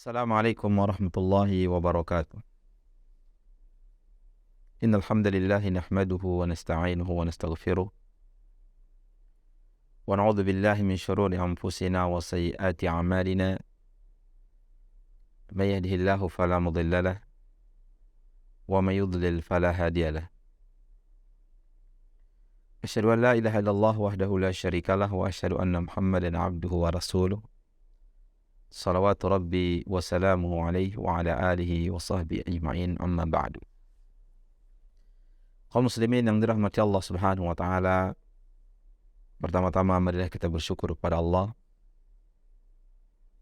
Assalamualaikum warahmatullahi wabarakatuh. Innal hamdalillah nahmaduhu wa nasta'inuhu wa nastaghfiruh wa na'udzu billahi min shururi anfusina wa sayyiati a'malina. May yahdihillahu fala mudilla lahu wa may yudlil fala hadiya lahu. Asyhadu an la ilaha illallah wahdahu la syarika lahu wa asyhadu anna Muhammadan 'abduhu wa rasuluh. Salawatu rabbi wa salamuhu alaihi wa ala alihi wa sahbihi ajma'in, amma ba'du. Kaum muslimin yang dirahmati Allah Subhanahu wa taala, pertama-tama marilah kita bersyukur kepada Allah.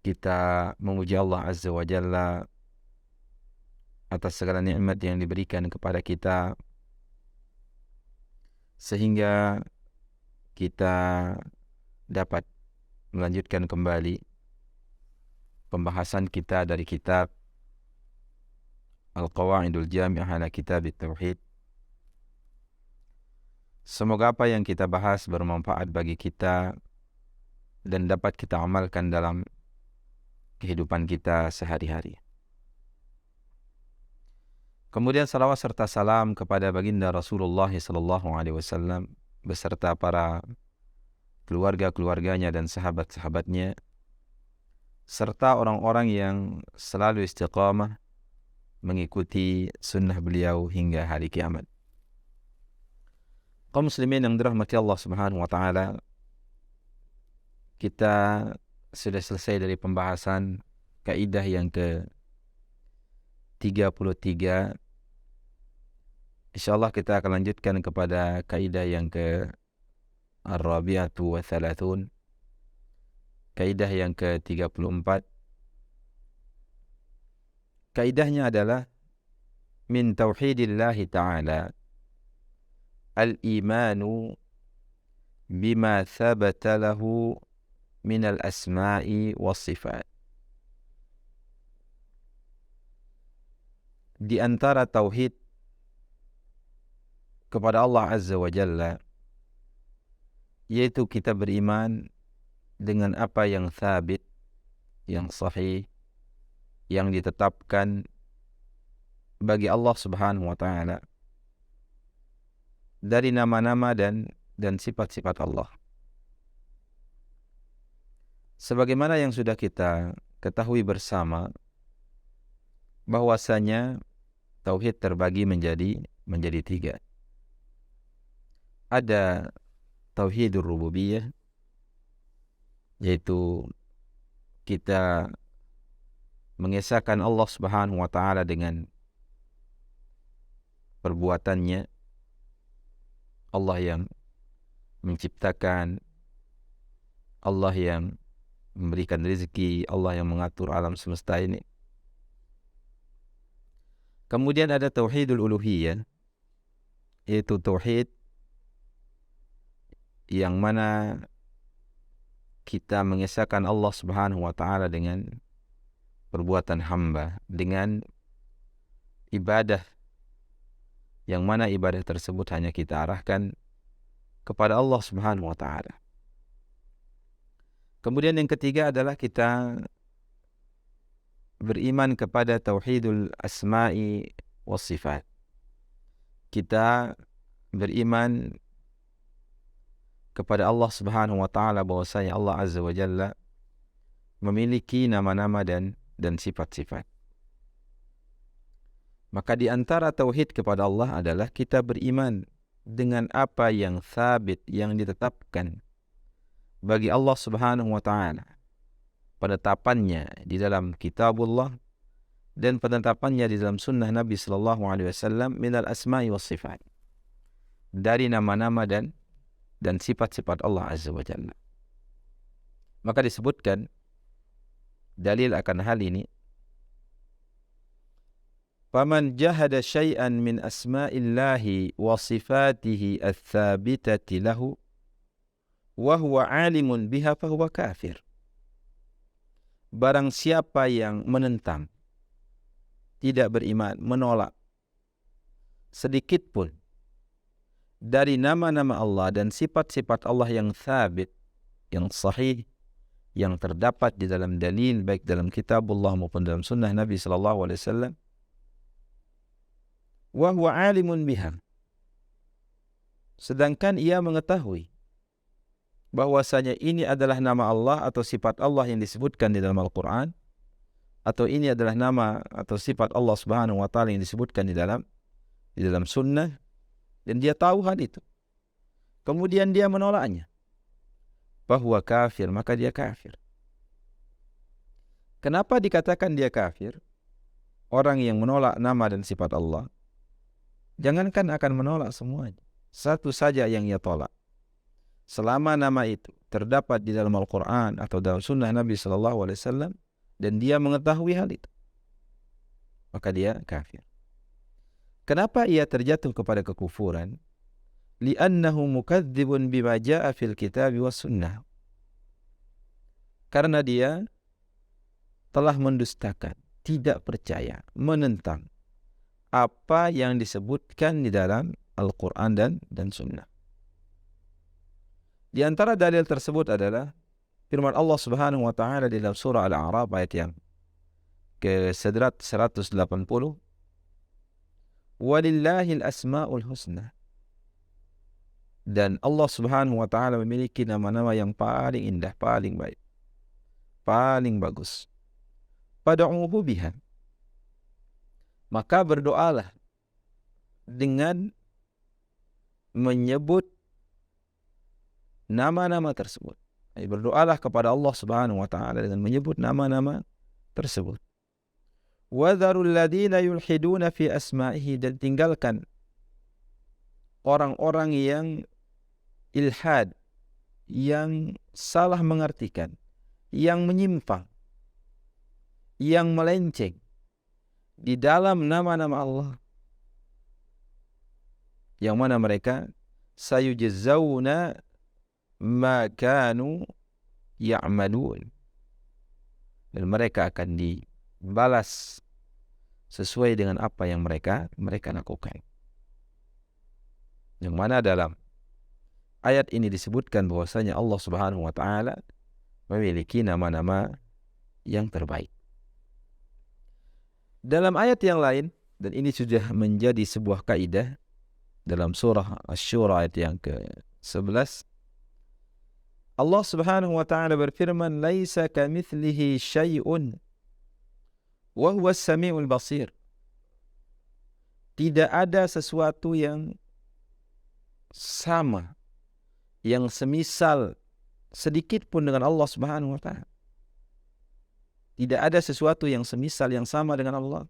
Kita memuji Allah Azza wa Jalla atas segala nikmat yang diberikan kepada kita, sehingga kita dapat melanjutkan kembali pembahasan kita dari kitab Al-Qawaidul Jami'ah ala Kitab At-Tauhid. Semoga apa yang kita bahas bermanfaat bagi kita dan dapat kita amalkan dalam kehidupan kita sehari-hari. Kemudian salawat serta salam kepada baginda Rasulullah SAW beserta para keluarga-keluarganya dan sahabat-sahabatnya, serta orang-orang yang selalu istiqamah mengikuti sunnah beliau hingga hari kiamat. Kaum muslimin yang dirahmati Allah Subhanahu wa taala, kita sudah selesai dari pembahasan kaidah yang ke-33. Insyaallah kita akan lanjutkan kepada kaidah yang ke-Ar-Rabi'atu wa Thalathun, kaidah yang ke-34. Kaidahnya adalah min tauhidillahi ta'ala al-imanu bima thabata lahu min al-asma'i was-sifat. Di antara tauhid kepada Allah Azza wa Jalla, yaitu kita beriman dengan apa yang thabit, yang sahih, yang ditetapkan bagi Allah Subhanahu wa taala dari nama-nama dan sifat-sifat Allah. Sebagaimana yang sudah kita ketahui bersama, bahwasanya tauhid terbagi menjadi tiga. Ada tauhidur rububiyah, yaitu kita mengesahkan Allah Subhanahu wa taala dengan perbuatannya. Allah yang menciptakan, Allah yang memberikan rezeki, Allah yang mengatur alam semesta ini. Kemudian ada tauhidul uluhiyah, yaitu tauhid yang mana kita mengesahkan Allah Subhanahu wa taala dengan perbuatan hamba, dengan ibadah yang mana ibadah tersebut hanya kita arahkan kepada Allah Subhanahu wa taala. Kemudian yang ketiga adalah kita beriman kepada tauhidul asma'i was sifat. Kita beriman kepada Allah Subhanahu wa taala bahwasanya Allah Azza wa Jalla memiliki nama-nama dan sifat-sifat. Maka di antara tauhid kepada Allah adalah kita beriman dengan apa yang sabit, yang ditetapkan bagi Allah Subhanahu wa taala, penetapannya di dalam kitabullah dan penetapannya di dalam sunnah Nabi sallallahu alaihi wasallam minal asma'i was sifat, dari nama-nama dan sifat-sifat Allah Azza wa Jalla. Maka disebutkan dalil akan hal ini, faman jahada syai'an min asma'illahi wa sifatihi ats-tsabitati lahu wa huwa 'alimun biha fahuwa kafir. Barang siapa yang menentang, tidak beriman, menolak sedikit pun dari nama-nama Allah dan sifat-sifat Allah yang tsabit, yang sahih, yang terdapat di dalam dalil baik dalam kitabullah maupun dalam sunnah Nabi sallallahu alaihi wasallam, wa huwa alimun biha, sedangkan ia mengetahui bahwasanya ini adalah nama Allah atau sifat Allah yang disebutkan di dalam Al-Qur'an, atau ini adalah nama atau sifat Allah Subhanahu wa taala yang disebutkan di dalam sunnah, dan dia tahu hal itu. Kemudian dia menolaknya, bahwa kafir, maka dia kafir. Kenapa dikatakan dia kafir? Orang yang menolak nama dan sifat Allah, jangankan akan menolak semuanya, satu saja yang ia tolak, selama nama itu terdapat di dalam Al-Quran atau dalam sunnah Nabi SAW, dan dia mengetahui hal itu, maka dia kafir. Kenapa ia terjatuh kepada kekufuran? Li'annahu mukadzibun bima ja'a fil kitab was sunnah. Karena dia telah mendustakan, tidak percaya, menentang apa yang disebutkan di dalam Al-Quran dan sunnah. Di antara dalil tersebut adalah firman Allah Subhanahu wa taala di dalam surah Al-A'raf ayat yang ke-180, walillahil asmaul husna, dan Allah Subhanahu wa taala memiliki nama-nama yang paling indah, paling baik, paling bagus. Fad'uhu biha, maka berdoalah dengan menyebut nama-nama tersebut. Berdoalah kepada Allah Subhanahu wa taala dengan menyebut nama-nama tersebut. Wa dzarul ladzina yulhiduna fi asma'ihi, dan tinggalkan orang-orang yang ilhad, yang salah mengartikan, yang menyimpang, yang melenceng di dalam nama-nama Allah, yang mana mereka sayujzauna ma kanu ya'malun, dan mereka akan dibalas sesuai dengan apa yang mereka lakukan. Yang mana dalam ayat ini disebutkan bahwasanya Allah Subhanahu wa taala memiliki nama-nama yang terbaik. Dalam ayat yang lain, dan ini sudah menjadi sebuah kaidah dalam surah Asy-Syura ayat yang ke-11, Allah Subhanahu wa taala berfirman, laisa kamitslihi syai'un wa huwas samiul basir. Tidak ada sesuatu yang sama, yang semisal sedikit pun dengan Allah Subhanahu wa taala. Tidak ada sesuatu yang semisal, yang sama dengan Allah.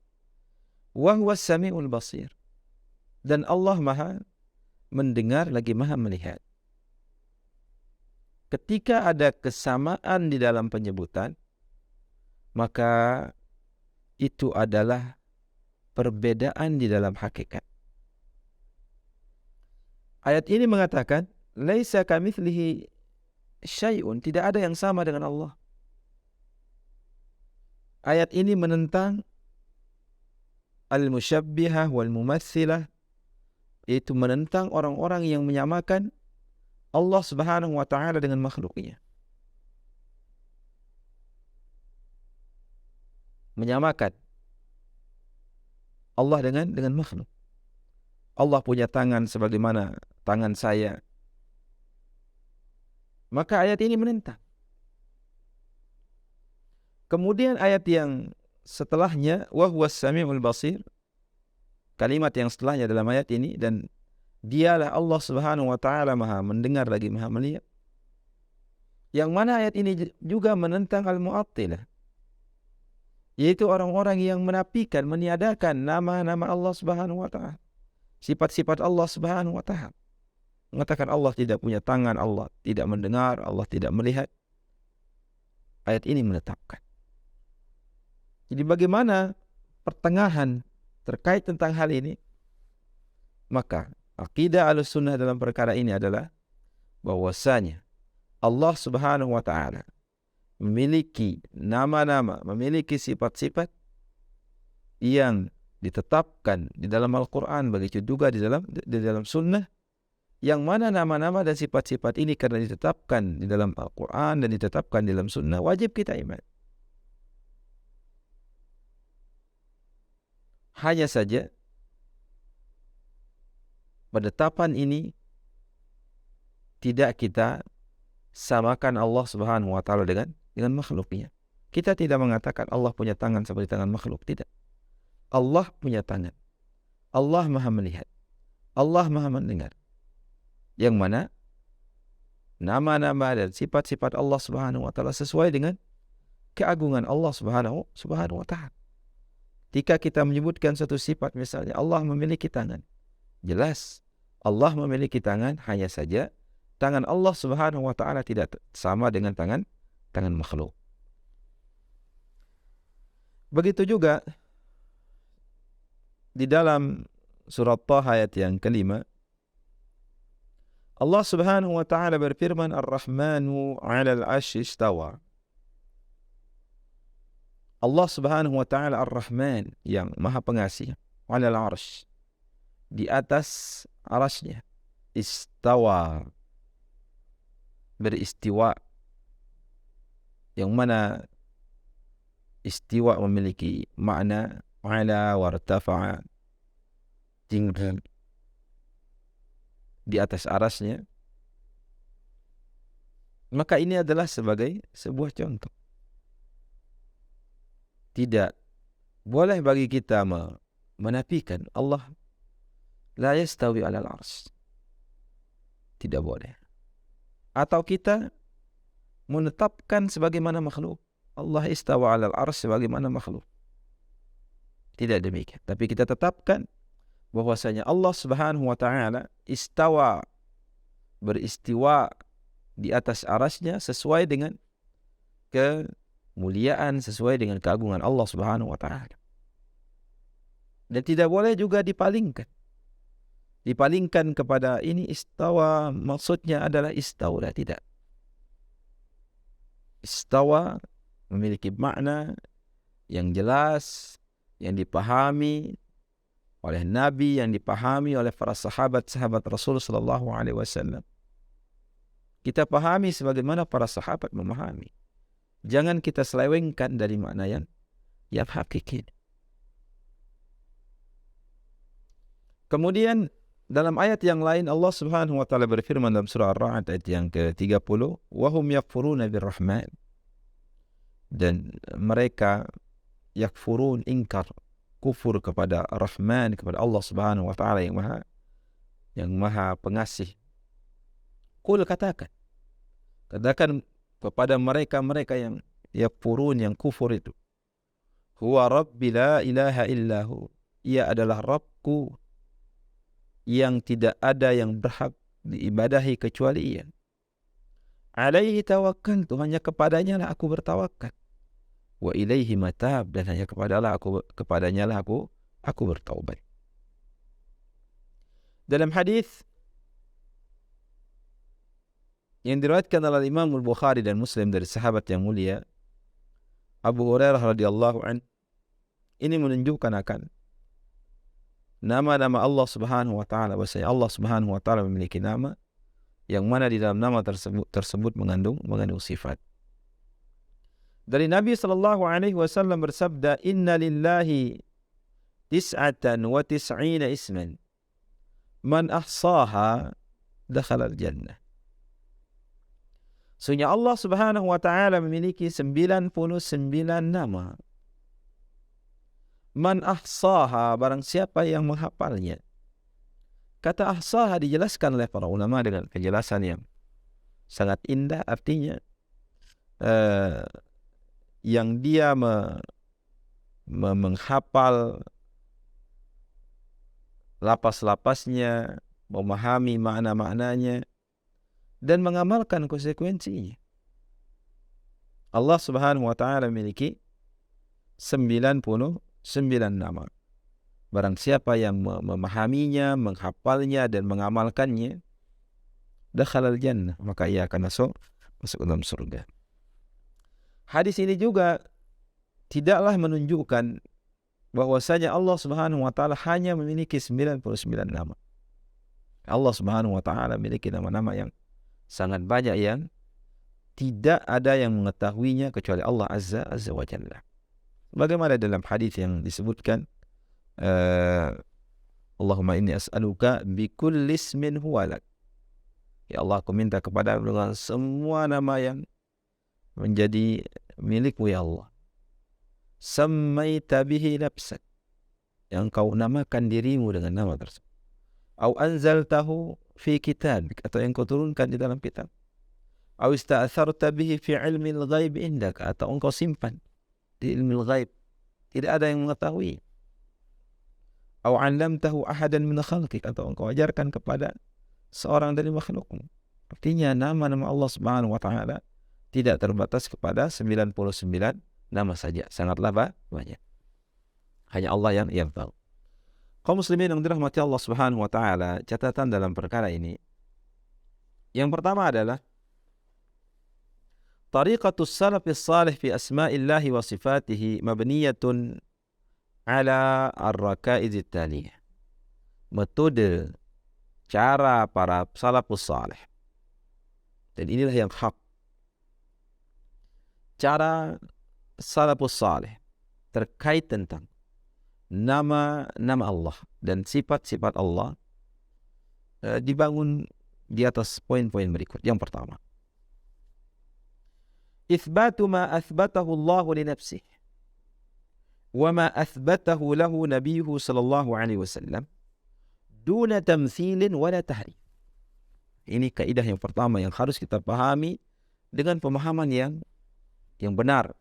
Wa huwas samiul basir. Dan Allah Maha mendengar lagi Maha melihat. Ketika ada kesamaan di dalam penyebutan, maka itu adalah perbedaan di dalam hakikat. Ayat ini mengatakan, laisa kamitslihi syai'un, tidak ada yang sama dengan Allah. Ayat ini menentang al-musyabbihah wal mumatsilah, yaitu menentang orang-orang yang menyamakan Allah Subhanahu wa taala dengan makhluknya. Menyamakan Allah dengan makhluk. Allah punya tangan sebagaimana tangan saya. Maka ayat ini menentang. Kemudian ayat yang setelahnya, wa huwas samiul basir, kalimat yang setelahnya dalam ayat ini, dan dialah Allah Subhanahu wa taala Maha mendengar lagi Maha melihat. Yang mana ayat ini juga menentang al-mu'attilah, yaitu orang-orang yang menafikan, meniadakan nama-nama Allah Subhanahu wa taala, sifat-sifat Allah Subhanahu wa taala. Mengatakan Allah tidak punya tangan, Allah tidak mendengar, Allah tidak melihat. Ayat ini menetapkan. Jadi bagaimana pertengahan terkait tentang hal ini? Maka akidah Ahlussunnah dalam perkara ini adalah bahwasanya Allah Subhanahu wa taala memiliki nama-nama, memiliki sifat-sifat yang ditetapkan di dalam Al-Quran, begitu juga di dalam sunnah, Yang mana nama-nama dan sifat-sifat ini karena ditetapkan di dalam Al-Quran dan ditetapkan di dalam Sunnah, wajib kita iman. Hanya saja penetapan ini tidak kita samakan Allah Subhanahu wa taala dengan makhluknya. Kita tidak mengatakan Allah punya tangan seperti tangan makhluk, tidak. Allah punya tangan. Allah Maha melihat. Allah Maha mendengar. Yang mana nama-nama dan sifat-sifat Allah Subhanahu wa taala sesuai dengan keagungan Allah Subhanahu wa taala. Jika kita menyebutkan satu sifat, misalnya Allah memiliki tangan, jelas Allah memiliki tangan, hanya saja tangan Allah Subhanahu wa taala tidak sama dengan tangan makhluk. Begitu juga di dalam surat Taha ayat yang kelima, Allah Subhanahu wa taala berfirman, Ar-Rahmanu 'alal 'arsy istawa. Allah Subhanahu wa taala Ar-Rahman, yang Maha Pengasih, 'alal 'arsy, di atas arasnya, istawa, beristiwa, yang mana istiwa memiliki makna 'ala wartafa'a, tinggi di atas arasnya. Maka ini adalah sebagai sebuah contoh. Tidak boleh bagi kita menafikan Allah la yastawi 'alal 'arsy. Tidak boleh. Atau kita menetapkan sebagaimana makhluk, Allah istawa 'alal 'arsy sebagaimana makhluk. Tidak demikian. Tapi kita tetapkan bahwasanya Allah Subhanahu wa taala istawa, beristiwa di atas arasnya sesuai dengan kemuliaan, sesuai dengan keagungan Allah Subhanahu wa taala. Dan tidak boleh juga dipalingkan. Dipalingkan kepada ini istawa maksudnya adalah istaula, tidak. Istawa memiliki makna yang jelas, yang dipahami oleh Nabi, yang dipahami oleh para sahabat-sahabat Rasul sallallahu alaihi wasallam. Kita pahami sebagaimana para sahabat memahami. Jangan kita selewengkan dari makna yang hakiki. Kemudian dalam ayat yang lain Allah Subhanahu wa taala berfirman dalam surah Ar-Ra'd ayat yang ke-30, "Wa hum yakfuruna birrahman." Dan mereka yakfurun, ingkar, kufur kepada Rahman, kepada Allah Subhanahu wa taala yang maha pengasih. Qul, katakan kepada mereka yang yakfurun, yang kufur itu, huwa rabbi la ilaha illahu, ia adalah Rabbku yang tidak ada yang berhak diibadahi kecuali ia. Alaihi tawakkaltu, hanya kepadanya lah aku bertawakal. Wa ilaihi matab, dan hanya kepadanya lah aku bertaubat. Dalam hadis yang diriwayatkan oleh Imam Al-Bukhari dan Muslim dari sahabat yang mulia Abu Hurairah radhiyallahu anhu, ini menunjukkan akan nama-nama Allah Subhanahu wa taala, bahwasanya Allah Subhanahu wa taala memiliki nama yang mana di dalam nama tersebut mengandung sifat. Dari Nabi sallallahu alaihi wasallam bersabda, "Inna lillahi tis'atan wa tis'ina isman. Man ahsaha dakhala al-jannah." Sesungguhnya Allah Subhanahu wa taala memiliki 99 nama. Man ahsaha, barang siapa yang menghafalnya. Kata ahsaha dijelaskan oleh para ulama dengan penjelasan yang sangat indah, artinya yang dia menghafal lapas-lapasnya, memahami makna-maknanya, dan mengamalkan konsekuensinya. Allah Subhanahu wa taala memiliki 99 nama. Barang siapa yang memahaminya, menghafalnya, dan mengamalkannya, dakhalal jannah, maka ia akan masuk ke dalam surga. Hadis ini juga tidaklah menunjukkan bahwasanya Allah Subhanahu wa taala hanya memiliki 99 nama. Allah Subhanahu wa taala memiliki nama-nama yang sangat banyak yang tidak ada yang mengetahuinya kecuali Allah Azza wa Jalla. Bagaimana dalam hadis yang disebutkan, Allahumma inni as'aluka bikulli ismin huwa lak. Ya Allah, aku minta kepada dengan semua nama yang menjadi milikmu ya Allah. Sammaita bihi nafsak, yang kau namakan dirimu dengan nama tersebut. Au anzaltahu fi kitabik, atau yang kau turunkan di dalam kitab. Au ista'atharta bihi fi ilmil ghaib indak, atau engkau simpan di ilmil ghaib, tidak ada yang mengetahui. Au 'allamtahu ahadan min khalqik, atau engkau ajarkan kepada seorang dari makhlukmu. Artinya nama-nama Allah Subhanahu wa taala tidak terbatas kepada 99 nama saja, sangatlah banyak. Hanya Allah yang tahu. Kaum muslimin yang dirahmati Allah Subhanahu wa taala, catatan dalam perkara ini yang pertama adalah tariqatus salafis salih fi asma'illahi wa sifatihi mabniyatun ala ar-rakaiz taliyah. Metode cara para salafus salih, dan inilah yang hak. Cara salafus salih terkait tentang nama-nama Allah dan sifat-sifat Allah dibangun di atas poin-poin berikut. Yang pertama, itsbatu ma athbatahu Allah li nafsihi wa ma athbatahu lahu nabiyuhu sallallahu alaihi wasallam duna tamthilin wala tahrif. Ini kaidah yang pertama yang harus kita pahami dengan pemahaman yang benar.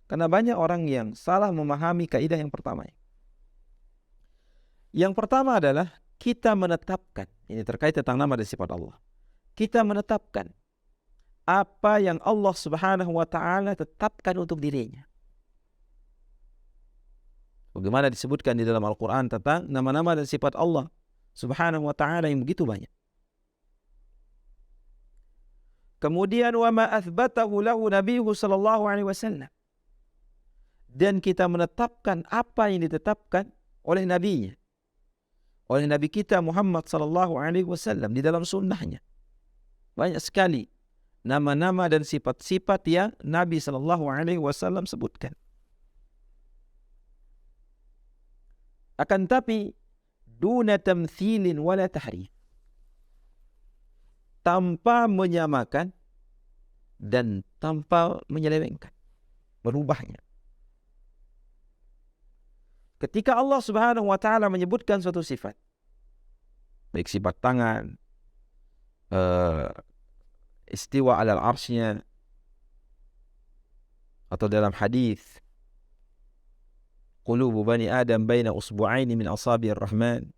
Karena banyak orang yang salah memahami kaidah yang pertama. Yang pertama adalah kita menetapkan, ini terkait tentang nama dan sifat Allah. Kita menetapkan apa yang Allah Subhanahu wa taala tetapkan untuk dirinya. Bagaimana disebutkan di dalam Al-Quran tentang nama-nama dan sifat Allah Subhanahu wa taala yang begitu banyak. Kemudian wa ma athbatahu lahu nabiyuhu sallallahu alaihi wasallam. Dan kita menetapkan apa yang ditetapkan oleh nabinya, oleh nabi kita Muhammad sallallahu alaihi wasallam di dalam sunnahnya. Banyak sekali nama-nama dan sifat-sifat yang Nabi sallallahu alaihi wasallam sebutkan. Akan tapi duna tamthilin wala tahrif, tanpa menyamakan dan tanpa menyelewengkan, merubahnya. Ketika Allah Subhanahu wa taala menyebutkan suatu sifat, baik sifat tangan, istiwa alal arsy-nya, atau dalam hadis qulubu bani Adam baina usbu'aini min asabi'ir rahman,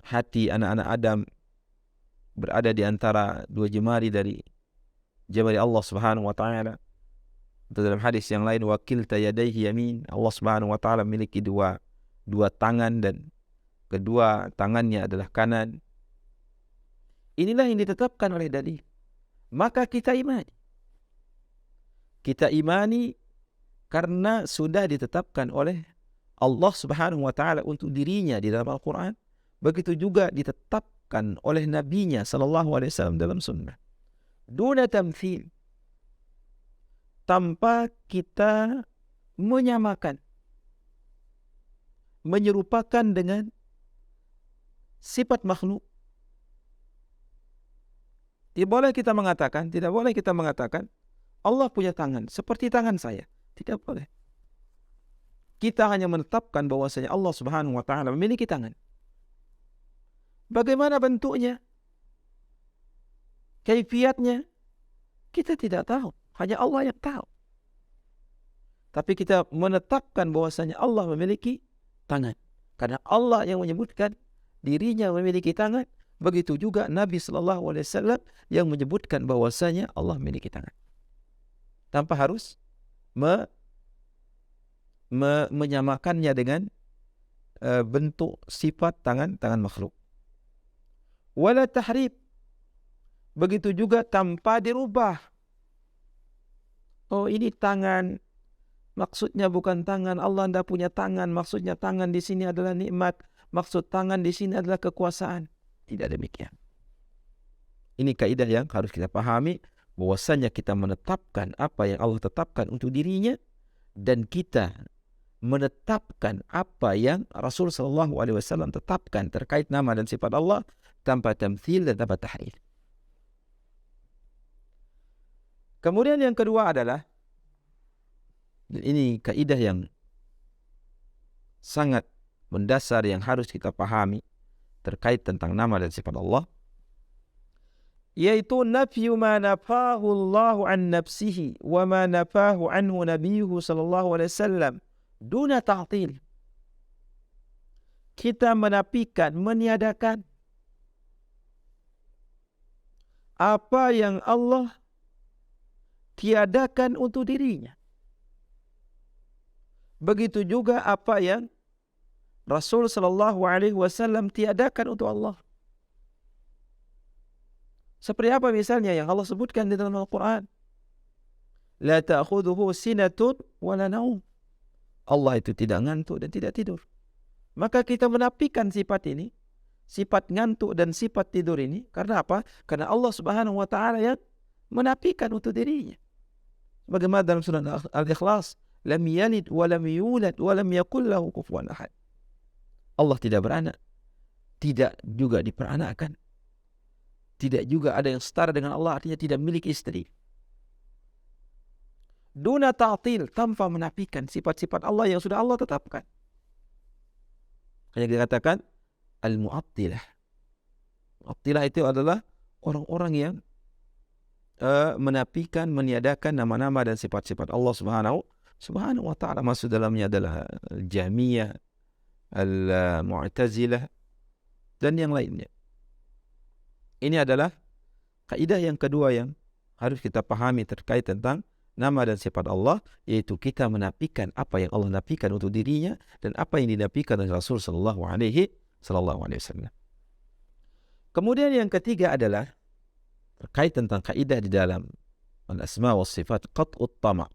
hati anak-anak Adam berada di antara dua jemari dari jemari Allah Subhanahu wa taala. Atau dalam hadis yang lain, wakilta yadayhi yamin, Allah Subhanahu wa taala memiliki dua tangan dan kedua tangannya adalah kanan. Inilah yang ditetapkan oleh dalil. Maka kita imani. Kita imani karena sudah ditetapkan oleh Allah Subhanahu wa taala untuk dirinya di dalam Al-Qur'an. Begitu juga ditetapkan oleh nabinya sallallahu alaihi wasallam dalam sunnah. Duna tamthil, tanpa kita menyamakan, menyerupakan dengan sifat makhluk. Tidak boleh kita mengatakan Allah punya tangan seperti tangan saya. Tidak boleh. Kita hanya menetapkan bahwasanya Allah Subhanahu wa taala memiliki tangan. Bagaimana bentuknya? Kaifiatnya? Kita tidak tahu. Hanya Allah yang tahu. Tapi kita menetapkan bahwasanya Allah memiliki tangan. Karena Allah yang menyebutkan dirinya memiliki tangan. Begitu juga Nabi SAW yang menyebutkan bahwasanya Allah memiliki tangan. Tanpa harus menyamakannya dengan bentuk sifat tangan makhluk. Wala tahrif. Begitu juga tanpa dirubah. Oh, ini tangan, maksudnya bukan tangan. Allah tidak punya tangan. Maksudnya tangan di sini adalah nikmat. Maksud tangan di sini adalah kekuasaan. Tidak demikian. Ini kaidah yang harus kita pahami, bahwasanya kita menetapkan apa yang Allah tetapkan untuk dirinya, dan kita menetapkan apa yang Rasul sallallahu alaihi wasallam tetapkan terkait nama dan sifat Allah tanpa tamthil dan tanpa tahrif. Kemudian yang kedua adalah, dan ini kaidah yang sangat mendasar yang harus kita pahami terkait tentang nama dan sifat Allah, yaitu nafyu ma nafahu Allah an nafsihi wa ma nafahu anhu nabiyuhu sallallahu alaihi wasallam duna ta'til. Kita menafikan, meniadakan apa yang Allah tiadakan untuk dirinya. Begitu juga apa yang Rasul sallallahu alaihi wasallam tiadakan untuk Allah. Seperti apa misalnya yang Allah sebutkan di dalam Al-Quran? La ta'khudhuhu sinatun wa la naum. Allah itu tidak ngantuk dan tidak tidur. Maka kita menafikan sifat ini, sifat ngantuk dan sifat tidur ini. Karena apa? Karena Allah Subhanahu wa taala yang menafikan untuk dirinya. Bagaimana dalam surah Al-Ikhlas, lam yalid wa lam yulad wa lam yakul lahu kufuwan ahad. Allah tidak beranak, tidak juga diperanakkan. Tidak juga ada yang setara dengan Allah, artinya tidak memiliki istri. Duna ta'til, tanpa menafikan sifat-sifat Allah yang sudah Allah tetapkan. Hanya dikatakan al-mu'attilah. Mu'attilah itu adalah orang-orang yang menafikan, meniadakan nama-nama dan sifat-sifat Allah Subhanahu wa ta'ala. Maksud dalamnya adalah Al-Jahmiyah, Al-Mu'tazilah, dan yang lainnya. Ini adalah kaidah yang kedua yang harus kita pahami terkait tentang nama dan sifat Allah, yaitu kita menafikan apa yang Allah nafikan untuk dirinya dan apa yang dinafikan oleh Rasul sallallahu alaihi wasallam. Kemudian yang ketiga adalah terkait tentang kaidah di dalam al-asma wa sifat, qat'ut tama'.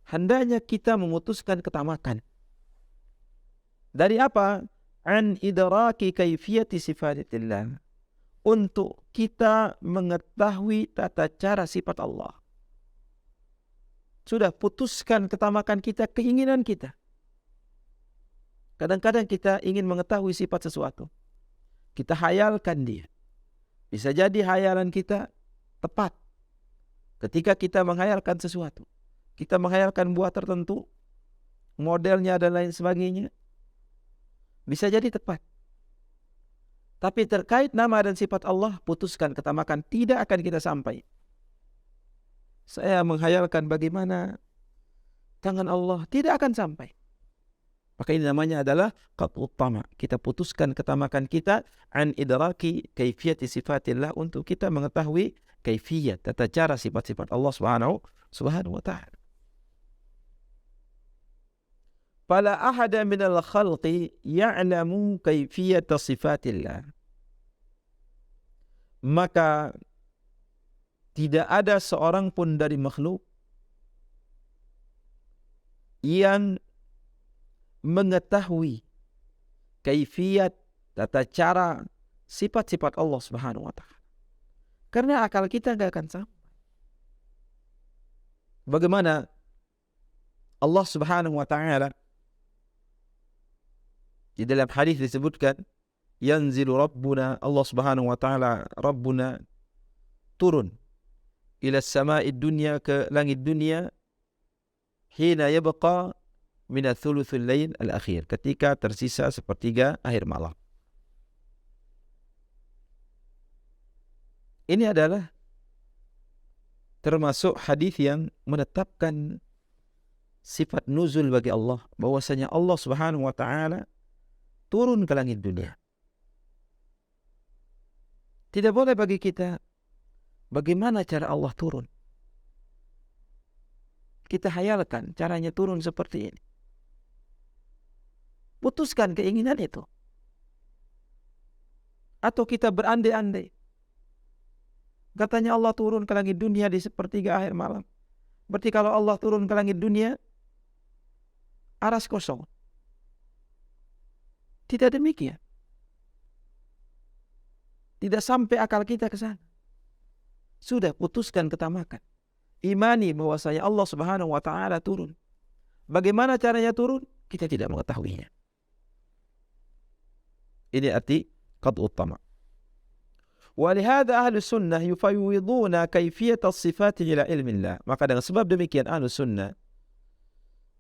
Hendaknya kita memutuskan ketamakan. Dari apa? An idraki kaifiyati sifatillah. Untuk kita mengetahui tata cara sifat Allah. Sudah putuskan ketamakan kita, keinginan kita. Kadang-kadang kita ingin mengetahui sifat sesuatu. Kita hayalkan dia. Bisa jadi hayalan kita tepat. Ketika kita menghayalkan sesuatu. Kita menghayalkan buah tertentu. Modelnya dan lain sebagainya. Bisa jadi tepat. Tapi terkait nama dan sifat Allah, putuskan ketamakan, tidak akan kita sampai. Saya menghayalkan bagaimana tangan Allah, tidak akan sampai. Maka ini namanya adalah qat'ut tama'. Kita putuskan ketamakan kita an idraki kaifiyati sifatillah, untuk kita mengetahui kaifiyat, tata cara sifat-sifat Allah Subhanahu wa ta'ala. Fala ahada minal khalqi ya'lamu kaifiyata sifatillah. Maka tidak ada seorang pun dari makhluk yang mengetahui kaifiyat, tata cara sifat-sifat Allah Subhanahu wa ta'ala. Karena akal kita tidak akan sampai. Bagaimana Allah Subhanahu wa ta'ala di dalam hadis disebutkan, yanzilu Rabbuna, Allah Subhanahu wa ta'ala, Rabbuna turun ila sama'id dunya, ke langit dunia, hina yabqa mina thuluthul lail al-akhir, ketika tersisa sepertiga akhir malam. Ini adalah termasuk hadis yang menetapkan sifat nuzul bagi Allah, bahwasanya Allah Subhanahu wa ta'ala turun ke langit dunia. Tidak boleh bagi kita bagaimana cara Allah turun. Kita hayalkan caranya turun seperti ini. Putuskan keinginan itu. Atau kita berandai-andai. Katanya Allah turun ke langit dunia di sepertiga akhir malam. Berarti kalau Allah turun ke langit dunia, aras kosong. Tidak demikian. Tidak sampai akal kita ke sana. Sudah putuskan ketamakan. Imani bahwasanya Allah Subhanahu wa taala turun. Bagaimana caranya turun? Kita tidak mengetahuinya. Ini arti qat'ut tama'. ولهذا أهل السنة يفوضون كيفية الصفات إلى علم الله. Maka dengan sebab demikian ahlu sunnah,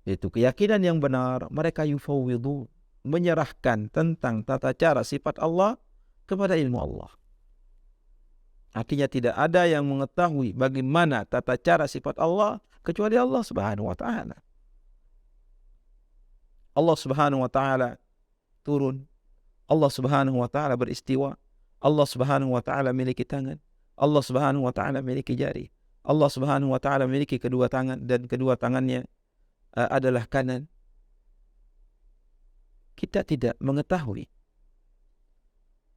itu keyakinan yang benar, mereka yufawwidun, menyerahkan tentang tata cara sifat Allah kepada ilmu Allah. Artinya tidak ada yang mengetahui bagaimana tata cara sifat Allah kecuali Allah Subhanahu wa taala. Allah Subhanahu wa taala turun, Allah Subhanahu wa taala beristiwa, Allah Subhanahu wa taala memiliki tangan, Allah Subhanahu wa taala memiliki jari, Allah Subhanahu wa taala memiliki kedua tangan dan kedua tangannya adalah kanan. Kita tidak mengetahui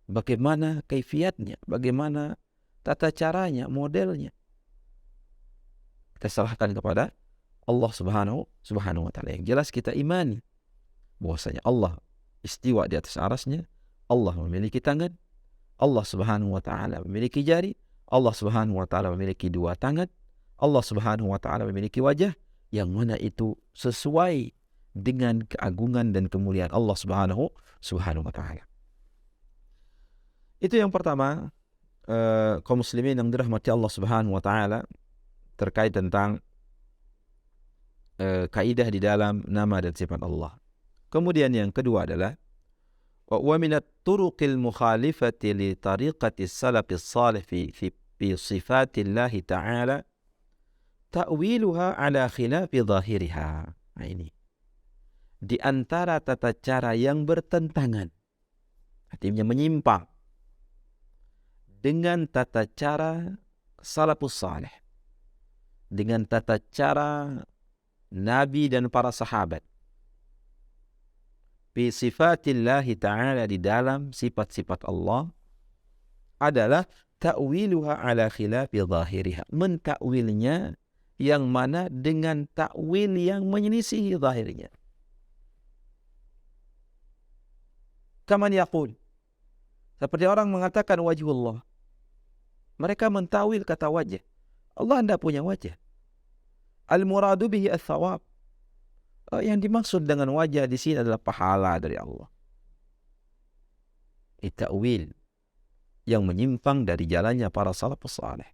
bagaimana kaifiatnya, bagaimana tata caranya, modelnya. Kita serahkan kepada Allah Subhanahu wa taala. Yang jelas kita imani bahwasanya Allah istiwa di atas arasnya, Allah memiliki tangan, Allah Subhanahu wa taala memiliki jari, Allah Subhanahu wa taala memiliki dua tangan, Allah Subhanahu wa taala memiliki wajah, yang mana itu sesuai dengan keagungan dan kemuliaan Allah Subhanahu wa taala. Itu yang pertama, kaum muslimin yang dirahmati Allah Subhanahu wa taala, terkait tentang kaidah di dalam nama dan sifat Allah. Kemudian yang kedua adalah wa min at-turuqil mukhalifati li tariqati as-salafis salih fi sifatillah ta'ala ta'wiluha ala khilafi zahiriha. Nah, ini di antara tata cara yang bertentangan, artinya menyimpang dengan tata cara salafus salih, dengan tata cara Nabi dan para sahabat, fi sifatillahi ta'ala, di dalam sifat-sifat Allah, adalah ta'wiluha ala khilafi zahiriha, mentakwilnya yang mana dengan takwil yang menyelisihi zahirnya. Kaman yaqul, seperti orang mengatakan wajhullah, mereka mentawil kata wajah. Allah tidak punya wajah. Al-muradu bihi ats-tsawab. Yang dimaksud dengan wajah di sini adalah pahala dari Allah. Ta'wil yang menyimpang dari jalannya para salafus salih,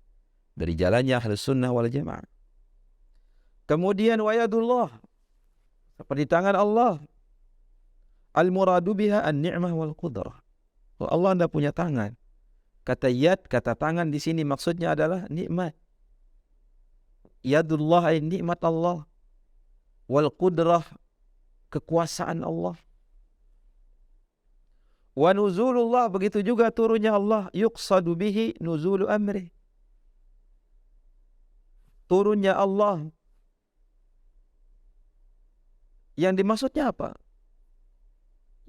dari jalannya ahlus sunnah wal jamaah. Kemudian wayadullah, seperti tangan Allah. Al-muradu biha an-ni'mah wal qudrah. Allah tidak punya tangan. Kata yad, kata tangan di sini maksudnya adalah nikmat. Yadullah ay nikmat Allah. Wal qudrah, kekuasaan Allah. Wa nuzulullah, begitu juga turunnya Allah. Yuqsadu bihi nuzulu amri, turunnya Allah. Yang dimaksudnya apa?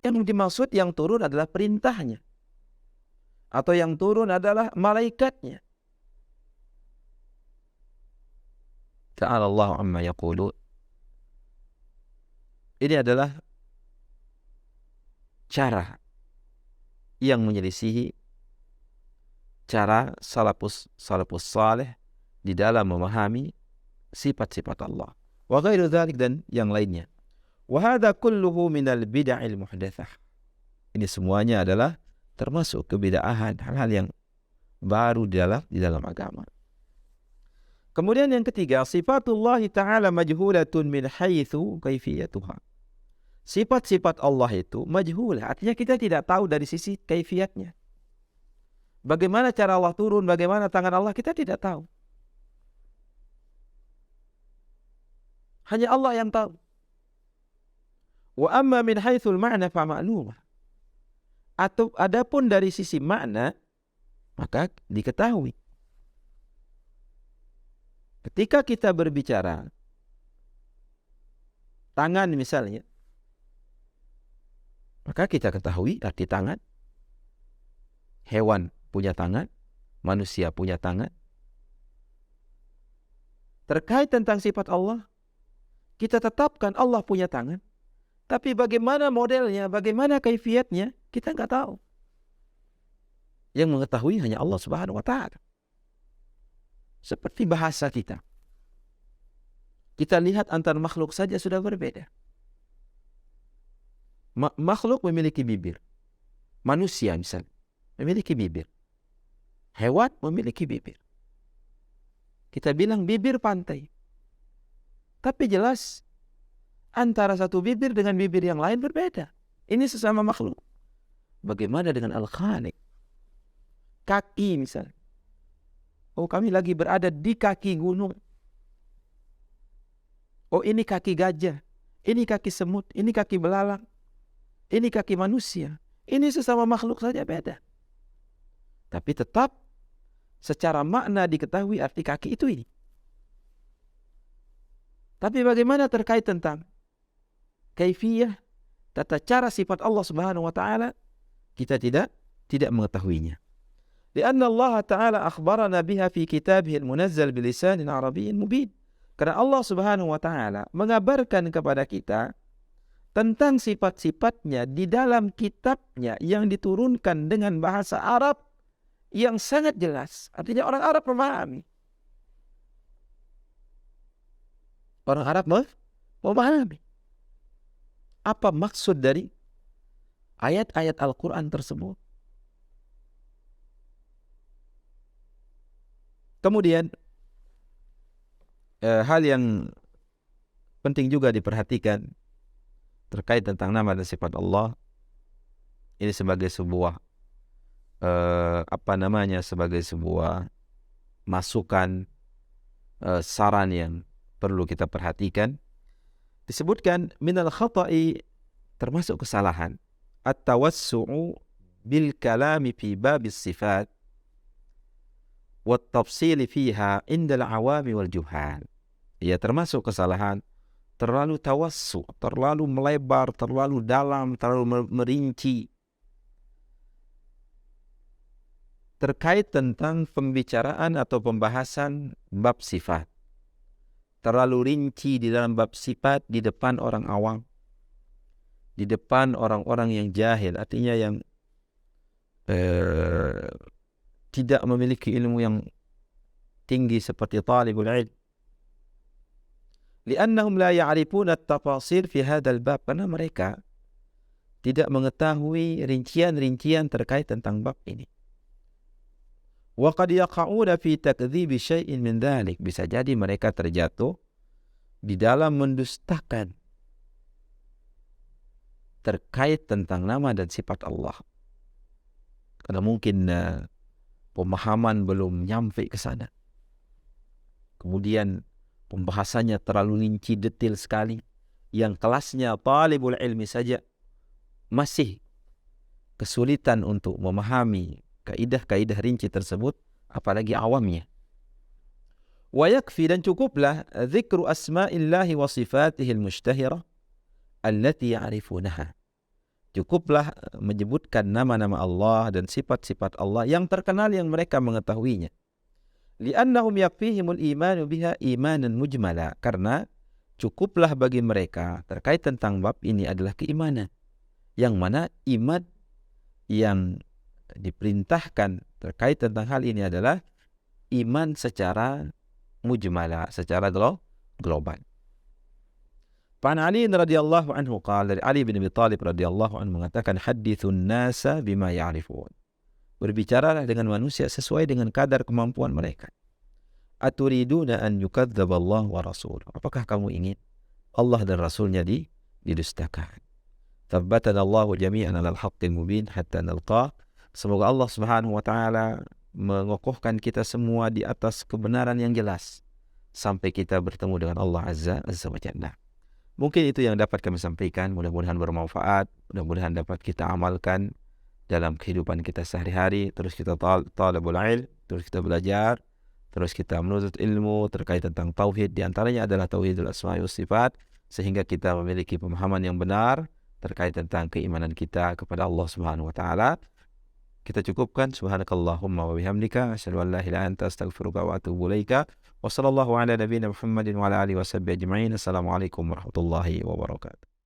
Yang dimaksud yang turun adalah perintahnya, atau yang turun adalah malaikatnya. Ta'ala Allah amma yaqulun. Ini adalah cara yang menyelisihi cara salafus saleh di dalam memahami sifat-sifat Allah. Wa ghairu dzalik, dan yang lainnya. Wa hadza kulluhu minal bid'il muhdatsah. Ini semuanya adalah termasuk kebid'ahan, hal-hal yang baru di dalam agama. Kemudian yang ketiga, sifatullah ta'ala majhulatun min haitsu kaifiyatuha. Sifat-sifat Allah itu majhulah, artinya kita tidak tahu dari sisi kaifiatnya. Bagaimana cara Allah turun, bagaimana tangan Allah, kita tidak tahu. Hanya Allah yang tahu. Wa amma min haitsul ma'na fa ma'lumah. Atau adapun dari sisi makna, maka diketahui. Ketika kita berbicara tangan misalnya, maka kita ketahui arti tangan. Hewan punya tangan, manusia punya tangan. Terkait tentang sifat Allah, kita tetapkan Allah punya tangan. Tapi bagaimana modelnya, bagaimana kaifiatnya, kita nggak tahu. Yang mengetahui hanya Allah Subhanahu wa taala. Seperti bahasa kita. Kita lihat antar makhluk saja sudah berbeda. Makhluk memiliki bibir. Manusia misalnya memiliki bibir. Hewan memiliki bibir. Kita bilang bibir pantai. Tapi jelas antara satu bibir dengan bibir yang lain berbeda. Ini sesama makhluk. Bagaimana dengan Al-Khaliq? Kaki misalnya. Oh, kami lagi berada di kaki gunung. Oh, ini kaki gajah. Ini kaki semut. Ini kaki belalang. Ini kaki manusia. Ini sesama makhluk saja beda. Tapi tetap secara makna diketahui arti kaki itu ini. Tapi bagaimana terkait tentang kaifiyah, tata cara sifat Allah Subhanahu wa taala, kita tidak mengetahuinya. Karena Allah Ta'ala akhbarana biha fi kitabih al-munazzal bilisanin arabiyyin mubin. Karena Allah Subhanahu wa taala mengabarkan kepada kita tentang sifat-sifatnya di dalam kitabnya yang diturunkan dengan bahasa Arab yang sangat jelas. Artinya orang Arab memahami. Orang Arab memahami. Apa maksud dari ayat-ayat Al-Quran tersebut? Kemudian hal yang penting juga diperhatikan terkait tentang nama dan sifat Allah, ini sebagai sebuah sebagai sebuah masukan, saran yang perlu kita perhatikan. Disebutkan minal khata'i, termasuk kesalahan, at-tawassu'u bil kalami fi babis sifat wat tafsili fiha indal awami wal juhal. Ya, termasuk kesalahan terlalu tawassu, terlalu melebar, terlalu dalam, terlalu merinci terkait tentang pembicaraan atau pembahasan bab sifat. Terlalu rinci di dalam bab sifat di depan orang awam, di depan orang-orang yang jahil, artinya yang tidak memiliki ilmu yang tinggi seperti talibul ilm. Li'annahum la ya'rifuna at-tafasil fi hadzal bab, karena mereka tidak mengetahui rincian-rincian terkait tentang bab ini. Wa qad yaqa'una fi takdzibi syai'in min dzalik, bisa jadi mereka terjatuh di dalam mendustakan terkait tentang nama dan sifat Allah. Karena mungkin pemahaman belum nyampe ke sana. Kemudian pembahasannya terlalu rinci, detail sekali, yang kelasnya talibul ilmi saja masih kesulitan untuk memahami kaidah-kaidah rinci tersebut, apalagi awamnya. Wa yakfi, dan cukuplah, dzikru asma'illahi wa sifatihi al-mushtahirah allati ya'rifunaha. Cukuplah menyebutkan nama-nama Allah dan sifat-sifat Allah yang terkenal yang mereka mengetahuinya. Li'annahum yakfihimul imanu biha imanan mujmala, karena cukuplah bagi mereka terkait tentang bab ini adalah keimanan, yang mana iman yang diperintahkan terkait tentang hal ini adalah iman secara mujmala, secara global. Pan Ali radhiyallahu anhu qala, dari Ali bin Abi Thalib radhiyallahu anhu mengatakan, hadithun nasa bima ya'rifun, berbicaralah dengan manusia sesuai dengan kadar kemampuan mereka. Aturiduna an yukadzdzab Allah wa rasul, apakah kamu ingin Allah dan Rasulnya didustakan? Tabbatana Allahu jami'an 'alal haqqil mubin hatta nalqa. Semoga Allah Subhanahu wa taala mengokohkan kita semua di atas kebenaran yang jelas sampai kita bertemu dengan Allah Azza wa Jalla. Mungkin itu yang dapat kami sampaikan, mudah-mudahan bermanfaat, mudah-mudahan dapat kita amalkan dalam kehidupan kita sehari-hari. Terus kita talabul ilm, terus kita belajar, terus kita menuntut ilmu terkait tentang tauhid, di antaranya adalah tauhidul asma wa sifat, sehingga kita memiliki pemahaman yang benar terkait tentang keimanan kita kepada Allah Subhanahu wa taala. Kita cukupkan. Subhanakallahumma wa bihamdika asyhadu an la ilaha illa anta astaghfiruka wa atubu ilaika. Wa sallallahu ala nabiyyina Muhammadin wa ala alihi wa sahbihi ajma'in. Assalamualaikum warahmatullahi wabarakatuh.